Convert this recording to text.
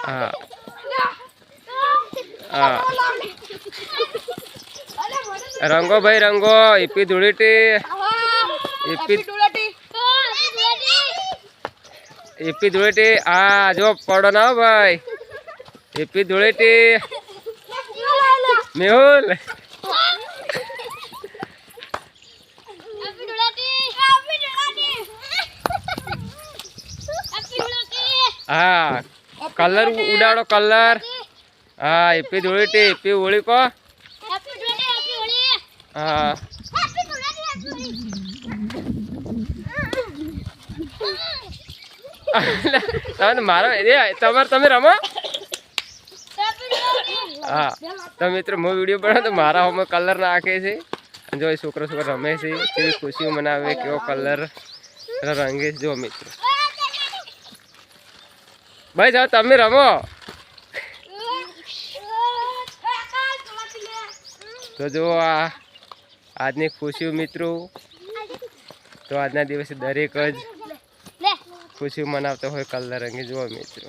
હા હા રંગો ભાઈ રંગો ઈપી ધૂળેટી ઈપી ધૂળેટી આ જો પડો ના ભાઈ ઈપી ધૂળેટી મેહુલ હા કલર ઉડાડો કલર હા ઈપી ધૂળેટી ઈપી હોળી કો હા મારો તમારે તમે રમો હા તો મિત્રો હું વિડીયો બનાવું તો મારા હોમાં કલર નાખે છે જો છોકરો રમે છે કેવી ખુશીઓ મનાવે કેવો કલર રંગે જો મિત્રો ભાઈ જાઓ તમે રમો તો જો આ આજની ખુશીઓ મિત્રો તો આજના દિવસે દરેક જ ખુશીઓ મનાવતો હોય કલર રંગે જુઓ મિત્રો